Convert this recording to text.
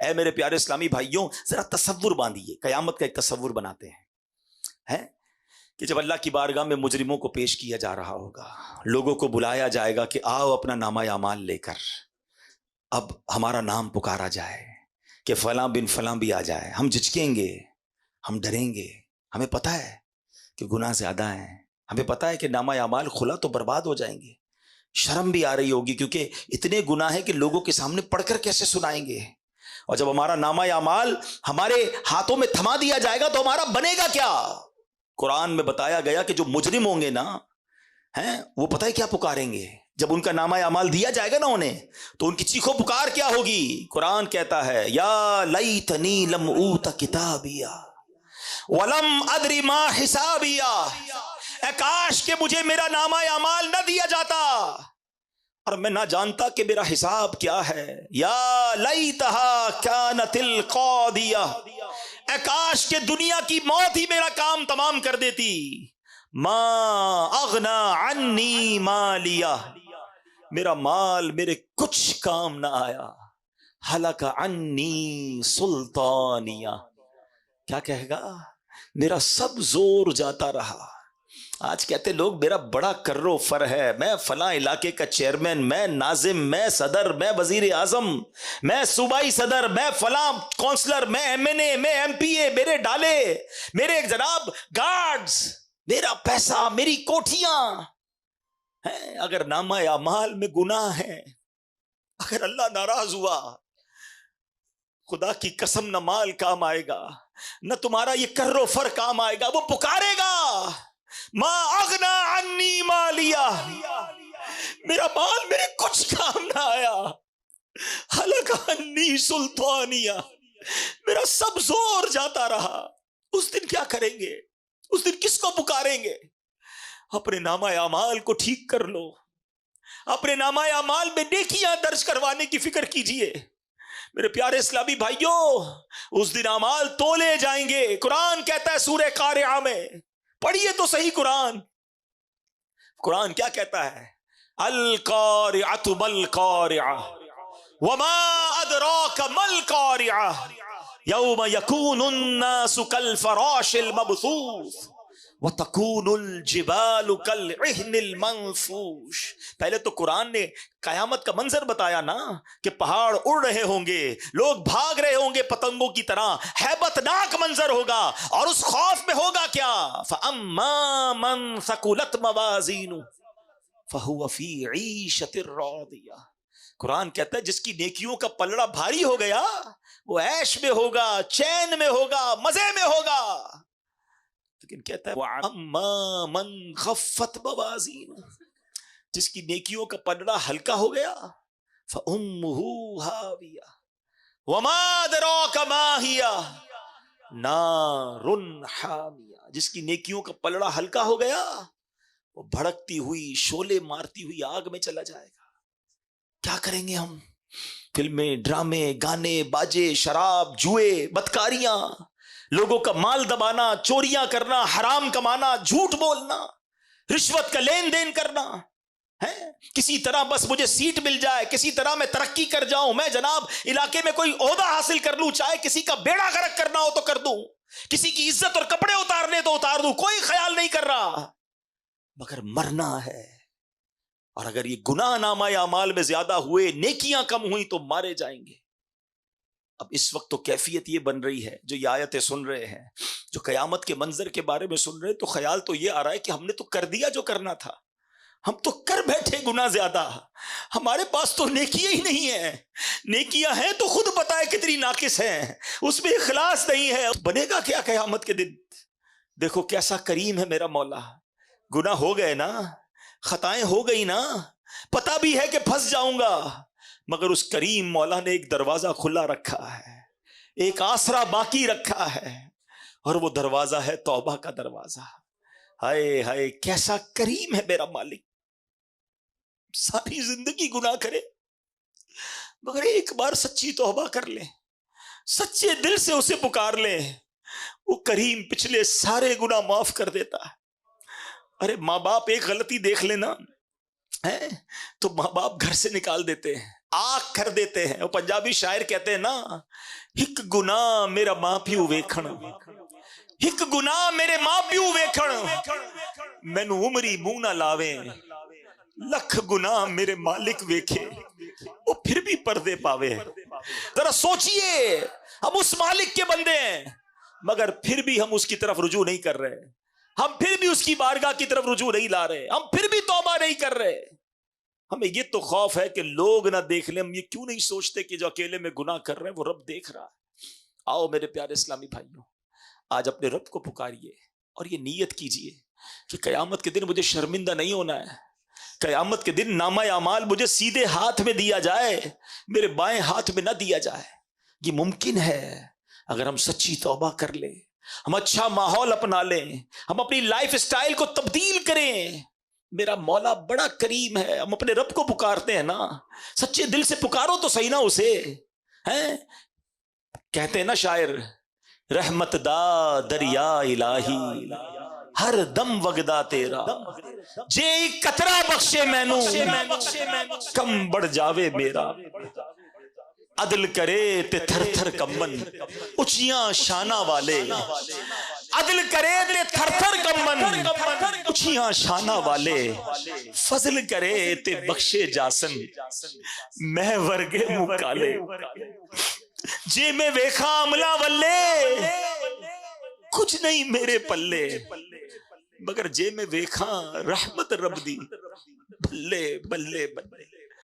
اے میرے پیارے اسلامی بھائیوں، ذرا تصور باندھیے، قیامت کا ایک تصور بناتے ہیں کہ جب اللہ کی بارگاہ میں مجرموں کو پیش کیا جا رہا ہوگا، لوگوں کو بلایا جائے گا کہ آؤ اپنا نامہ اعمال لے کر، اب ہمارا نام پکارا جائے کہ فلاں بن فلاں بھی آ جائے، ہم جھجکیں گے، ہم ڈریں گے، ہمیں پتہ ہے کہ گناہ زیادہ ہیں، ہمیں پتہ ہے کہ نامہ اعمال کھلا تو برباد ہو جائیں گے، شرم بھی آ رہی ہوگی کیونکہ اتنے گناہ ہیں کہ لوگوں کے سامنے پڑھ کر کیسے سنائیں گے، اور جب ہمارا نامہ اعمال ہمارے ہاتھوں میں تھما دیا جائے گا تو ہمارا بنے گا کیا؟ قرآن میں بتایا گیا کہ جو مجرم ہوں گے نا وہ پتہ ہے کیا پکاریں گے؟ جب ان کا نامہ اعمال دیا جائے گا نا انہیں، تو ان کی چیخو پکار کیا ہوگی؟ قرآن کہتا ہے یا لیتنی لم اوت کتابیا ولم ادری ما حسابیا، اے کاش کہ مجھے میرا نامہ اعمال نہ دیا جاتا اور میں نہ جانتا کہ میرا حساب کیا ہے، یا لیتہا کانت القاضیہ، اے کاش کہ دنیا کی موت ہی میرا کام تمام کر دیتی، ما اغنا عنی مالیہ، میرا مال میرے کچھ کام نہ آیا، ہلک عنی سلطانیہ، کیا کہے گا؟ میرا سب زور جاتا رہا۔ آج کہتے لوگ میرا بڑا کرو فر ہے، میں فلاں علاقے کا چیئرمین، میں ناظم، میں صدر، میں وزیر اعظم، میں صوبائی صدر، میں فلاں کونسلر، میں ایم این اے، میں ایم پی اے، میرے ڈالے، میرے جناب گارڈز، میرا پیسہ، میری کوٹھیاں ہیں۔ اگر نامہ اعمال میں گناہ ہے، اگر اللہ ناراض ہوا، خدا کی قسم نہ مال کام آئے گا، نہ تمہارا یہ کرو فر کام آئے گا، وہ پکارے گا ما اغنا عنی مالیہ، میرا مال میرے کچھ کام نہ آیا، ہلک عنی سلطانیہ، میرا سب زور جاتا رہا۔ اس دن کیا کریں گے؟ اس دن کس کو پکاریں گے؟ اپنے نامہ اعمال کو ٹھیک کر لو، اپنے نامہ اعمال میں نیکیاں درج کروانے کی فکر کیجئے میرے پیارے اسلامی بھائیوں۔ اس دن اعمال تولے جائیں گے۔ قرآن کہتا ہے سورہ قارعہ میں، پڑھیے تو صحیح قرآن کیا کہتا ہے؟ القارعۃ ما القارعہ وما ادراک ما القارعہ یوم یکون الناس کالفراش المبثوث وَتَكُونُ الْجِبَالُ كَالْعِهْنِ الْمَنْفُوشِ۔ پہلے تو قرآن نے قیامت کا منظر بتایا نا کہ پہاڑ اڑ رہے ہوں گے، لوگ بھاگ رہے ہوں گے پتنگوں کی طرح، ہیبت ناک منظر ہوگا، اور اس خوف میں ہوگا کیا؟ فَأَمَّا مَنْ ثَقُلَتْ مَوَازِينُهُ فَهُوَ فِي عِيشَةٍ رَاضِيَةٍ۔ قرآن کہتا ہے جس کی نیکیوں کا پلڑا بھاری ہو گیا وہ عیش میں ہوگا، چین میں ہوگا، مزے میں ہوگا۔ لیکن کہتا ہے وَأَمَّا مَنْ خَفَّتْ مَوَازِينُهُ، جس کی نیکیوں کا پلڑا ہلکا ہو گیا فَأُمُّهُ هَاوِيَةٌ وَمَا أَدْرَاكَ مَا هِيَهْ نَارٌ حَامِيَةٌ، جس کی نیکیوں کا پلڑا ہلکا ہو گیا وہ بھڑکتی ہوئی، شعلے مارتی ہوئی آگ میں چلا جائے گا۔ کیا کریں گے ہم؟ فلمیں، ڈرامے، گانے، باجے، شراب، جوئے، بدکاریاں، لوگوں کا مال دبانا، چوریاں کرنا، حرام کمانا، جھوٹ بولنا، رشوت کا لین دین کرنا ہے، کسی طرح بس مجھے سیٹ مل جائے، کسی طرح میں ترقی کر جاؤں، میں جناب علاقے میں کوئی عہدہ حاصل کر لوں، چاہے کسی کا بیڑا غرق کرنا ہو تو کر دوں، کسی کی عزت اور کپڑے اتارنے تو اتار دوں، کوئی خیال نہیں کر رہا، مگر مرنا ہے۔ اور اگر یہ گناہ نامہ اعمال میں زیادہ ہوئے، نیکیاں کم ہوئی تو مارے جائیں گے۔ اب اس وقت تو کیفیت یہ بن رہی ہے، جو یہ آیتیں سن رہے ہیں، جو قیامت کے منظر کے بارے میں سن رہے ہیں، تو خیال تو یہ آ رہا ہے کہ ہم نے تو کر دیا جو کرنا تھا، ہم تو کر بیٹھے گناہ زیادہ، ہمارے پاس تو نیکیاں ہی نہیں ہیں، نیکیاں ہیں تو خود پتہ ہے کتنی ناقص ہیں، اس میں اخلاص نہیں ہے، بنے گا کیا قیامت کے دن؟ دیکھو کیسا کریم ہے میرا مولا۔ گناہ ہو گئے نا، خطائیں ہو گئی نا، پتہ بھی ہے کہ پھنس جاؤں گا، مگر اس کریم مولا نے ایک دروازہ کھلا رکھا ہے، ایک آسرا باقی رکھا ہے، اور وہ دروازہ ہے توبہ کا دروازہ۔ ہائے ہائے کیسا کریم ہے میرا مالک، ساری زندگی گناہ کرے مگر ایک بار سچی توبہ کر لیں، سچے دل سے اسے پکار لیں، وہ کریم پچھلے سارے گناہ معاف کر دیتا ہے۔ ارے ماں باپ ایک غلطی دیکھ لینا ہے تو ماں باپ گھر سے نکال دیتے ہیں، آگ کر دیتے ہیں. وہ پنجابی شاعر کہتے ہیں نا, ایک گناہ میرا ماں پیو ویکھن, ایک گناہ میرے ماں پیو ویکھن, مینو عمری منہ نہ لاویں, لکھ گناہ میرے مالک ویکھے وہ پھر بھی پردے پاوے. ذرا سوچئے, ہم اس مالک کے بندے ہیں مگر پھر بھی ہم اس کی طرف رجوع نہیں کر رہے, ہم پھر بھی اس کی بارگاہ کی طرف رجوع نہیں لا رہے, ہم پھر بھی توبہ نہیں کر رہے. ہمیں یہ تو خوف ہے کہ لوگ نہ دیکھ لیں. ہم یہ کیوں نہیں سوچتے کہ جو اکیلے میں گناہ کر رہے ہیں وہ رب دیکھ رہا ہے. آؤ میرے پیارے اسلامی بھائیوں, آج اپنے رب کو پکاریے اور یہ نیت کیجئے کہ قیامت کے دن مجھے شرمندہ نہیں ہونا ہے. قیامت کے دن نامہ اعمال مجھے سیدھے ہاتھ میں دیا جائے, میرے بائیں ہاتھ میں نہ دیا جائے. یہ ممکن ہے اگر ہم سچی توبہ کر لیں, ہم اچھا ماحول اپنا لیں, ہم اپنی لائف سٹائل کو تبدیل کریں. میرا مولا بڑا کریم ہے. ہم اپنے رب کو پکارتے ہیں نا, سچے دل سے پکارو تو صحیح نا اسے. ہیں کہتے ہیں نا شاعر, رحمت دا دریا الہی ہر دم وگدا تیرا, جے ایک قطرہ بخشے مینو کم بڑھ جاوے میرا. عدل کرے تے تھر تھر کمبن اچیاں شانہ والے, عدل کرے تے تھر تھر کمبن اچیاں شانہ والے, فضل کرے تے بخشے جاسن میں ورگے مکالے. جے میں ویکھا عملہ ولے کچھ نہیں میرے پلے, مگر جے میں ویکھا رحمت رب دی بلے بلے بلے.